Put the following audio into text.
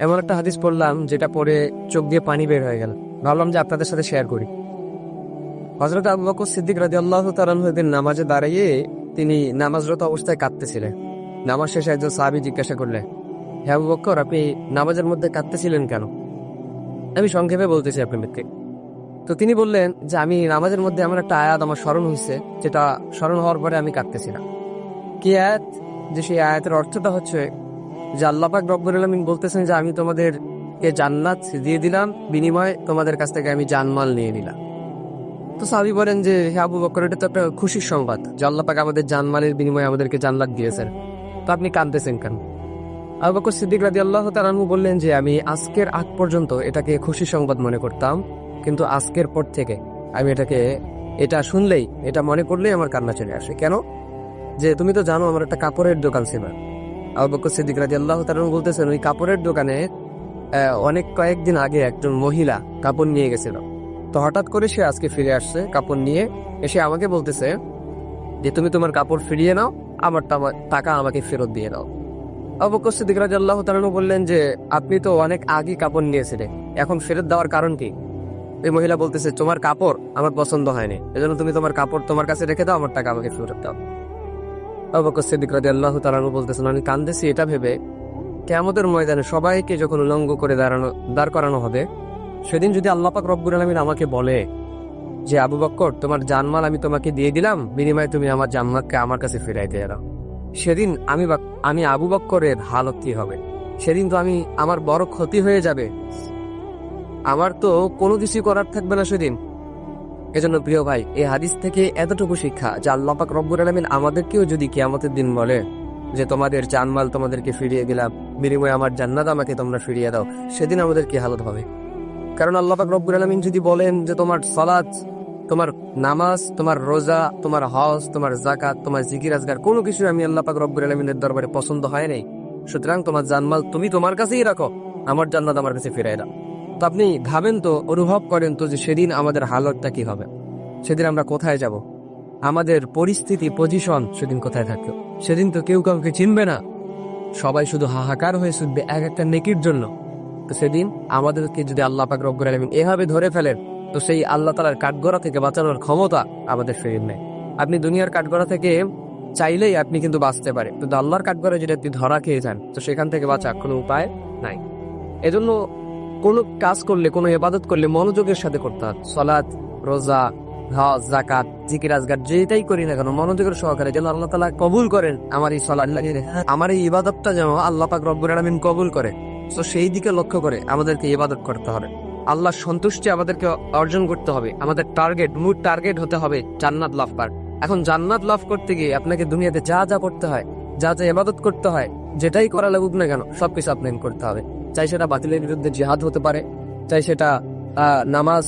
এমন একটা হাদিস পড়লাম যেটা পড়ে চোখ দিয়ে পানি বের হয়ে গেল। ভাবলাম যে আপনাদের সাথে শেয়ার করি। হযরত আবু বকর সিদ্দিক রাদিয়াল্লাহু তাআলা একদিন নামাজে দাঁড়িয়ে তিনি নামাজরত অবস্থায় কাঁদতেছিলেন। নামাজ শেষে একজন সাহাবী জিজ্ঞাসা করলেন, হে আবু বকর, আপনি নামাজের মধ্যে কাঁদতেছিলেন কেন? আমি সংক্ষেপে বলতেছি আপনাদেরকে। তো তিনি বললেন যে আমি নামাজের মধ্যে এমন একটা আয়াত আমার স্মরণ হয়েছে, যেটা স্মরণ হওয়ার পরে আমি কাঁদতেছিলাম। কি আয়াত? যে সেই আয়াতের অর্থটা হচ্ছে যে আল্লাহ পাক রব্বুল আলামিন বলতেছেন যে আমি তোমাদেরকে জান্নাত দিয়ে দিলাম, বিনিময়ে তোমাদের কাছ থেকে আমি জানমাল নিয়ে নিলাম। তো সাহাবী বলেন যে হে আবু বকর, এটা তো একটা খুশির সংবাদ যে আল্লাহ পাক আমাদের জানমালের বিনিময়ে আমাদেরকে জান্নাত দিয়েছেন, তো আপনি কাঁদতেছেন কেন? আবু বকর সিদ্দিক রাদিয়াল্লাহু তাআলা আনহু বললেন যে আমি আজকের আগ পর্যন্ত এটাকে খুশির সংবাদ মনে করতাম, কিন্তু আজকের পর থেকে আমি এটা শুনলেই, এটা মনে করলেই আমার কান্না চলে আসে। কেন? যে তুমি তো জানো আমার একটা কাপড়ের দোকান ছিল। আবু বকর সিদ্দিক রাদিয়াল্লাহু তাআলা আনহু বলতেছেন ওই কাপড়ের দোকানে কয়েকদিন আগে একজন মহিলা কাপড় নিয়ে গেছিল। তো হঠাৎ করে সে আজকে ফিরে আসছে কাপড় নিয়ে, এসে আমাকে বলতেছে যে তুমি তোমার কাপড় ফিরিয়ে নাও, আমার টাকা আমাকে ফেরত দিয়ে দাও। আবু বকর সিদ্দিক রাদিয়াল্লাহু তাআলা আনহু বললেন যে আপনি তো অনেক আগে কাপড় নিয়েছিলেন, এখন ফেরত দেওয়ার কারণ কি? এই মহিলা বলতেছে তোমার কাপড় আমার পছন্দ হয়নি, এজন্য তুমি তোমার কাপড় তোমার কাছে রেখে দাও, আমার টাকা আমাকে ফেরত দাও। আবু বকর সিদ্দিক রাদিয়াল্লাহু তাআলা আনহু বলতেছেন আমি কাঁদতেছি এটা ভেবে, কিয়ামতের ময়দানে সবাইকে যখন উলঙ্গ করে দাঁড় করানো হবে, সেদিন যদি আল্লাহ পাক রব্বুল আলামিন আমাকে বলে যে আবু বকর তোমার জানমাল আমি তোমাকে দিয়ে দিলাম, বিনিময়ে তুমি আমার জান্নাতকে আমার কাছে ফিরাই দিয়ে দাও, সেদিন আমি আবু বকরের হালত কি হবে? সেদিন তো আমার বড় ক্ষতি হয়ে যাবে, আমার তো কোনো কিছু করার থাকবে না সেদিন। এজন্য প্রিয় ভাই, এই হাদিস থেকে এতটুকু শিক্ষা যে আল্লাহ পাক রব্বুল আলামিন আমাদেরকেও যদি কিয়ামতের দিন বলে যে তোমাদের জানমাল তোমাদেরকে ফিরিয়ে দিলাম, বিনিময়ে আমার জান্নাত আমাকে তোমরা ফিরিয়ে দাও, সেদিন আমাদের কি হালত হবে? কারণ আল্লাহ পাক রব্বুল আলামিন যদি বলেন যে তোমার সালাত, তোমার নামাজ, তোমার রোজা, তোমার হজ, তোমার যাকাত, তোমার জিকির আজগার কোনো কিছু আমি আল্লাহ পাক রব্বুল আলামিনের দরবারে পছন্দ হয় নাই, সুতরাং তোমার জানমাল তুমি তোমার কাছেই রাখো, আমার জান্নাত আমার কাছে ফিরিয়ে দাও। তো আপনি ভাবেন তো, অনুভব করেন তো যে সেদিন আমাদের হালতটা কি হবে? সেদিন আমরা কোথায় যাব? আমাদের পরিস্থিতি, পজিশন সেদিন কোথায় থাকবে? সেদিন তো কেউ কাউকে চিনবে না, সবাই শুধু হাহাকার হয়ে ছুটবে এক একটা নেকির জন্য। তো সেদিন আমাদেরকে যদি আল্লাহ পাক রব্বুল আলামিন এভাবে ধরে ফেলেন, তো সেই আল্লাহ তাআলার কাঠগড়া থেকে বাঁচানোর ক্ষমতা আমাদের ফিরে নেই। আপনি দুনিয়ার কাঠগড়া থেকে চাইলেই আপনি কিন্তু বাঁচতে পারেন, কিন্তু আল্লাহর কাঠগড়া যদি আপনি ধরা খেয়ে যান, তো সেখান থেকে বাঁচার কোনো উপায় নাই। এজন্য কোনো কাজ করলে, কোনো ইবাদত করলে মনোযোগের সাথে করতে হবে। সালাত, রোজা, হজ, যাকাত, জিকির আজগার যেটাই করি না কেন মনোযোগের সহকারে যেন আল্লাহ তাআলা কবুল করেন আমার এই সালাত, আমার এই ইবাদতটা যেন আল্লাহ পাক রব্বুল আলামিন কবুল করে। তো সেই দিকে লক্ষ্য করে আমাদেরকে ইবাদত করতে হবে, আল্লাহর সন্তুষ্টি আমাদেরকে অর্জন করতে হবে। আমাদের মূল টার্গেট হতে হবে জান্নাত লাভ করার। এখন জান্নাত লাভ করতে গিয়ে আপনাকে দুনিয়াতে যা যা করতে হয়, যা যা ইবাদত করতে হয়, যেটাই করা লাগুক না কেন সবকিছু আপনাকে করতে হবে। চাই সেটা বাতিলের বিরুদ্ধে জিহাদ হতে পারে, চাই সেটা নামাজ